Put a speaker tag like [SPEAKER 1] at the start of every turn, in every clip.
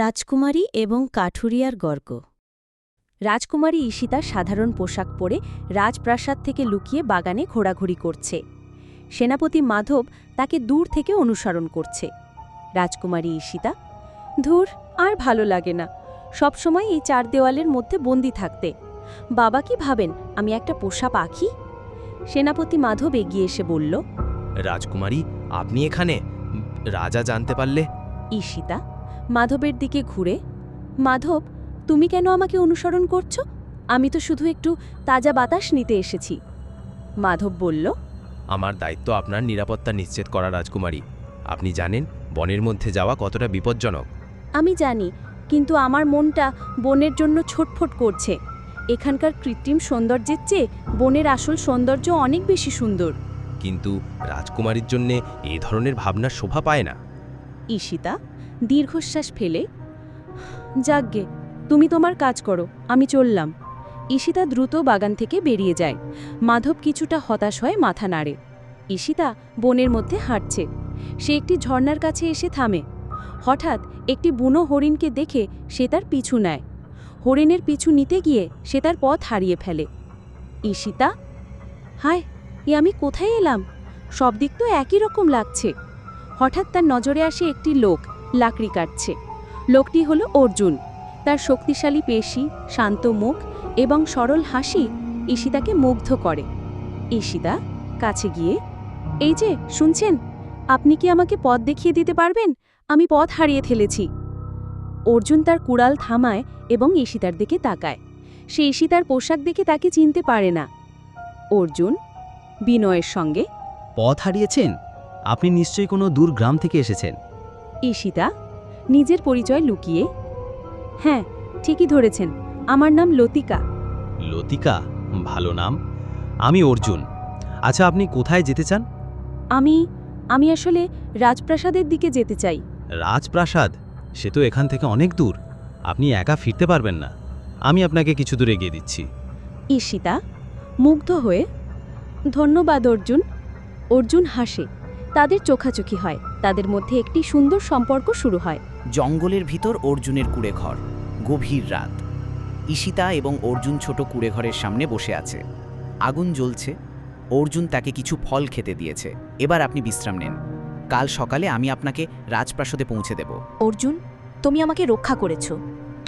[SPEAKER 1] রাজকুমারী এবং কাঠুরিয়ার গর্গ। রাজকুমারী ঈশিতা সাধারণ পোশাক পরে রাজপ্রাসাদ থেকে লুকিয়ে বাগানে ঘোরাঘুরি করছে। সেনাপতি মাধব তাকে দূর থেকে অনুসরণ করছে। রাজকুমারী ঈশিতা, ধুর, আর ভালো লাগে না, সবসময় এই চার দেওয়ালের মধ্যে বন্দি থাকতে। বাবা কি ভাবেন আমি একটা পোষা পাখি? সেনাপতি মাধব এগিয়ে এসে বলল,
[SPEAKER 2] রাজকুমারী, আপনি এখানে? রাজা জানতে পারলে?
[SPEAKER 1] ঈশিতা মাধবের দিকে ঘুরে, মাধব, তুমি কেন আমাকে অনুসরণ করছো? আমি তো শুধু একটু তাজা বাতাস নিতে এসেছি। মাধব বলল,
[SPEAKER 2] আমার দায়িত্ব আপনার নিরাপত্তা নিশ্চিত করা রাজকুমারী। আপনি জানেন বনের মধ্যে যাওয়া কতটা বিপজ্জনক।
[SPEAKER 1] আমি জানি, কিন্তু আমার মনটা বনের জন্য ছটফট করছে। এখানকার কৃত্রিম সৌন্দর্যের চেয়ে বনের আসল সৌন্দর্য অনেক বেশি সুন্দর।
[SPEAKER 2] কিন্তু রাজকুমারীর জন্যে এই ধরনের ভাবনা শোভা পায় না।
[SPEAKER 1] ঈশিতা দীর্ঘশ্বাস ফেলে, যাগ্গে, তুমি তোমার কাজ করো, আমি চললাম। ঈশিতা দ্রুত বাগান থেকে বেরিয়ে যায়। মাধব কিছুটা হতাশ হয়ে মাথা নাড়ে। ঈশিতা বনের মধ্যে হাঁটছে। সে একটি ঝর্ণার কাছে এসে থামে। হঠাৎ একটি বুনো হরিণকে দেখে সে তার পিছু নেয়। হরিণের পিছু নিতে গিয়ে সে তার পথ হারিয়ে ফেলে। ঈশিতা, হায়, আমি কোথায় এলাম? সব দিক তো একই রকম লাগছে। হঠাৎ তার নজরে আসে একটি লোক লাকড়ি কাটছে। লোকটি হলো অর্জুন। তার শক্তিশালী পেশি, শান্ত মুখ এবং সরল হাসি ঈশিতাকে মুগ্ধ করে। ঈশিতা কাছে গিয়ে, এই যে শুনছেন, আপনি কি আমাকে পথ দেখিয়ে দিতে পারবেন? আমি পথ হারিয়ে ফেলেছি। অর্জুন তার কুড়াল থামায় এবং ঈশিতার দিকে তাকায়। সে ঈশিতার পোশাক দেখে তাকে চিনতে পারে না। অর্জুন বিনয়ের সঙ্গে,
[SPEAKER 3] পথ হারিয়েছেন? আপনি নিশ্চয়ই কোনো দূর গ্রাম থেকে এসেছেন।
[SPEAKER 1] ঈশিতা নিজের পরিচয় লুকিয়ে, হ্যাঁ, ঠিকই ধরেছেন, আমার নাম লতিকা।
[SPEAKER 3] লতিকা, ভালো নাম। আমি অর্জুন। আচ্ছা, আপনি কোথায় যেতে চান?
[SPEAKER 1] আমি আসলে রাজপ্রাসাদের দিকে যেতে চাই।
[SPEAKER 3] রাজপ্রাসাদ? সে তো এখান থেকে অনেক দূর। আপনি একা ফিরতে পারবেন না। আমি আপনাকে কিছু দূর এগিয়ে দিচ্ছি।
[SPEAKER 1] ঈশিতা মুগ্ধ হয়ে, ধন্যবাদ অর্জুন। অর্জুন হাসে। তাদের চোখাচোখি হয়। তাদের মধ্যে একটি সুন্দর সম্পর্ক শুরু হয়।
[SPEAKER 4] জঙ্গলের ভিতর অর্জুনের কুঁড়েঘর। গভীর রাত। ঈশিতা এবং অর্জুন ছোট কুঁড়েঘরের সামনে বসে আছে। আগুন জ্বলছে। অর্জুন তাকে কিছু ফল খেতে দিয়েছে। এবার আপনি বিশ্রাম নেন। কাল সকালে আমি আপনাকে রাজপ্রাসাদে পৌঁছে দেব।
[SPEAKER 5] অর্জুন, তুমি আমাকে রক্ষা করেছ।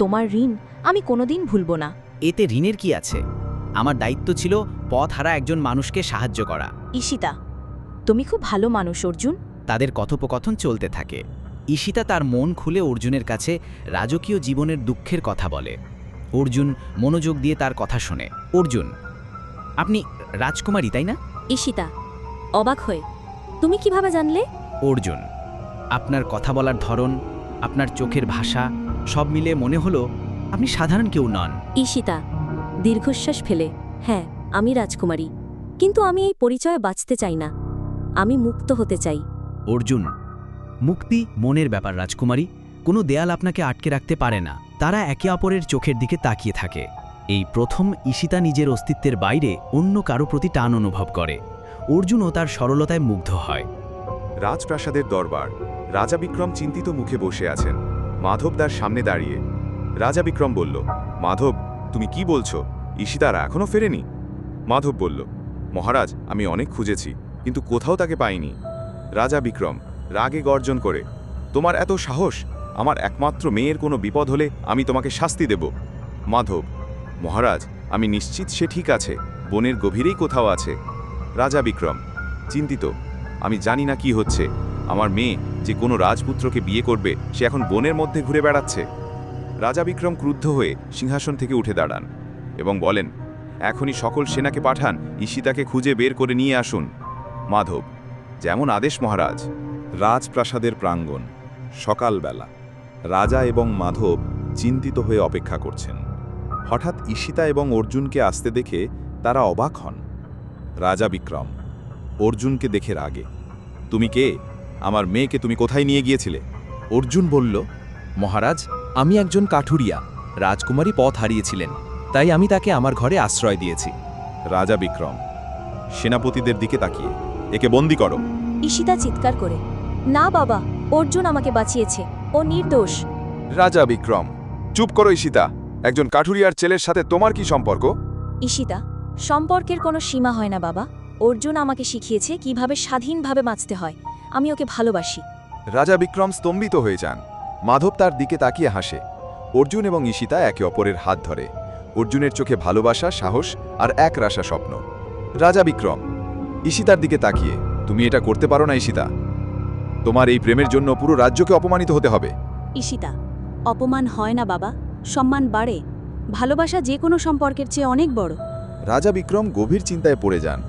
[SPEAKER 5] তোমার ঋণ আমি কোনোদিন ভুলব না।
[SPEAKER 4] এতে ঋণের কি আছে? আমার দায়িত্ব ছিল পথ হারা একজন মানুষকে সাহায্য করা।
[SPEAKER 5] ঈশিতা, তুমি খুব ভালো মানুষ অর্জুন।
[SPEAKER 4] তাদের কথোপকথন চলতে থাকে। ঈশিতা তার মন খুলে অর্জুনের কাছে রাজকীয় জীবনের দুঃখের কথা বলে। অর্জুন মনোযোগ দিয়ে তার কথা শোনে। অর্জুন, আপনি রাজকুমারী, তাই না?
[SPEAKER 5] ঈশিতা অবাক হয়ে, তুমি কিভাবে জানলে?
[SPEAKER 4] অর্জুন, আপনার কথা বলার ধরন, আপনার চোখের ভাষা, সব মিলে মনে হলো আপনি সাধারণ কেউ নন।
[SPEAKER 5] ঈশিতা দীর্ঘশ্বাস ফেলে, হ্যাঁ, আমি রাজকুমারী, কিন্তু আমি এই পরিচয়ে বাঁচতে চাই না। আমি মুক্ত হতে চাই।
[SPEAKER 4] অর্জুন, মুক্তি মনের ব্যাপার রাজকুমারী। কোনো দেয়াল আপনাকে আটকে রাখতে পারে না। তারা একে অপরের চোখের দিকে তাকিয়ে থাকে। এই প্রথম ঈশিতা নিজের অস্তিত্বের বাইরে অন্য কারো প্রতি টান অনুভব করে। অর্জুনও তার সরলতায় মুগ্ধ হয়।
[SPEAKER 6] রাজপ্রাসাদের দরবার। রাজা বিক্রম চিন্তিত মুখে বসে আছেন। মাধব তার সামনে দাঁড়িয়ে। রাজা বিক্রম বলল, মাধব, তুমি কি বলছো? ঈশিতারা এখনো ফেরেনি? মাধব বলল, মহারাজ, আমি অনেক খুঁজেছি, কিন্তু কোথাও তাকে পাইনি। রাজা বিক্রম রাগে গর্জন করে, তোমার এত সাহস? আমার একমাত্র মেয়ের কোনো বিপদ হলে আমি তোমাকে শাস্তি দেব। মাধব, মহারাজ, আমি নিশ্চিত সে ঠিক আছে, বনের গভীরেই কোথাও আছে। রাজা বিক্রম চিন্তিত, আমি জানি না কি হচ্ছে। আমার মেয়ে যে কোনো রাজপুত্রকে বিয়ে করবে, সে এখন বনের মধ্যে ঘুরে বেড়াচ্ছে। রাজা বিক্রম ক্রুদ্ধ হয়ে সিংহাসন থেকে উঠে দাঁড়ান এবং বলেন, এখনই সকল সেনাকে পাঠান, ঈশিতাকে খুঁজে বের করে নিয়ে আসুন। মাধব, যেমন আদেশ মহারাজ। রাজপ্রাসাদের প্রাঙ্গণ। সকালবেলা। রাজা এবং মাধব চিন্তিত হয়ে অপেক্ষা করছেন। হঠাৎ ঈশিতা এবং অর্জুনকে আসতে দেখে তারা অবাক হন। রাজা বিক্রম অর্জুনকে দেখে রাগে, তুমি কে? আমার মেয়েকে তুমি কোথায় নিয়ে গিয়েছিলে? অর্জুন বলল, মহারাজ, আমি একজন কাঠুরিয়া। রাজকুমারী পথ হারিয়েছিলেন, তাই আমি তাকে আমার ঘরে আশ্রয় দিয়েছি। রাজা বিক্রম সেনাপতিদের দিকে তাকিয়ে, একে বন্দি করো।
[SPEAKER 5] ঈশিতা চিৎকার করে, না বাবা, অর্জুন আমাকে বাঁচিয়েছে, ও নির্দোষ।
[SPEAKER 6] রাজা বিক্রম, চুপ করো ঈশিতা। একজন কাঠুরিয়ার ছেলের সাথে তোমার কি সম্পর্ক?
[SPEAKER 5] ঈশিতা, সম্পর্কের কোনো সীমা হয় না বাবা। অর্জুন আমাকে শিখিয়েছে কিভাবে স্বাধীনভাবে বাঁচতে হয়। আমি ওকে ভালোবাসি।
[SPEAKER 6] রাজা বিক্রম স্তম্ভিত হয়ে যান। মাধব তার দিকে তাকিয়ে হাসে। অর্জুন এবং ঈশিতা একে অপরের হাত ধরে। অর্জুনের চোখে ভালোবাসা, সাহস আর এক রাশা স্বপ্ন। রাজা বিক্রম ঈশিতার দিকে তাকিয়ে, তুমি এটা করতে পারো না ঈশিতা। তোমার এই প্রেমের জন্য পুরো রাজ্যকে অপমানিত হতে হবে।
[SPEAKER 1] ঈশিতা, অপমান হয় না বাবা, সম্মান বাড়ে। ভালোবাসা যে কোনো সম্পর্কের চেয়ে অনেক বড়।
[SPEAKER 6] রাজা বিক্রম গভীর চিন্তায় পড়ে যান।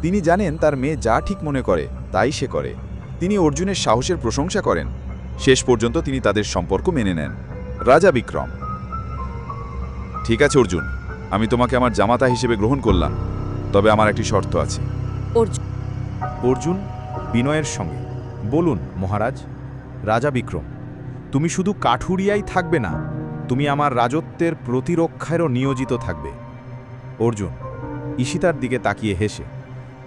[SPEAKER 6] তিনি জানেন তার মেয়ে যা ঠিক মনে করে তাই সে করে। তিনি অর্জুনের সাহসের প্রশংসা করেন। শেষ পর্যন্ত তিনি তাদের সম্পর্ক মেনে নেন। রাজা বিক্রম, ঠিক আছে অর্জুন, আমি তোমাকে আমার জামাতা হিসেবে গ্রহণ করলাম, তবে আমার একটি শর্ত আছে।
[SPEAKER 5] অর্জুন
[SPEAKER 7] অর্জুন বিনয়ের সঙ্গে, বলুন মহারাজ। রাজা বিক্রম, তুমি শুধু কাঠুরিয়াই থাকবে না, তুমি আমার রাজত্বের প্রতিরক্ষায়ও নিয়োজিত থাকবে। অর্জুন ঈশিতার দিকে তাকিয়ে হেসে,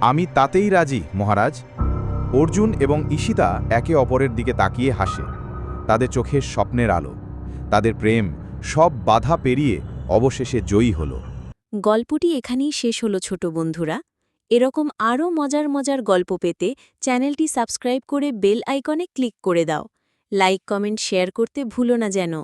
[SPEAKER 7] আমি তাতেই রাজি মহারাজ। অর্জুন এবং ঈশিতা একে অপরের দিকে তাকিয়ে হাসে। তাদের চোখে স্বপ্নের আলো। তাদের প্রেম সব বাধা পেরিয়ে অবশেষে জয়ী হল।
[SPEAKER 1] গল্পটি এখানেই শেষ হলো ছোট বন্ধুরা। এরকম আরও মজার মজার গল্প পেতে চ্যানেলটি সাবস্ক্রাইব করে বেল আইকনে ক্লিক করে দাও। লাইক, কমেন্ট, শেয়ার করতে ভুলো না যেন।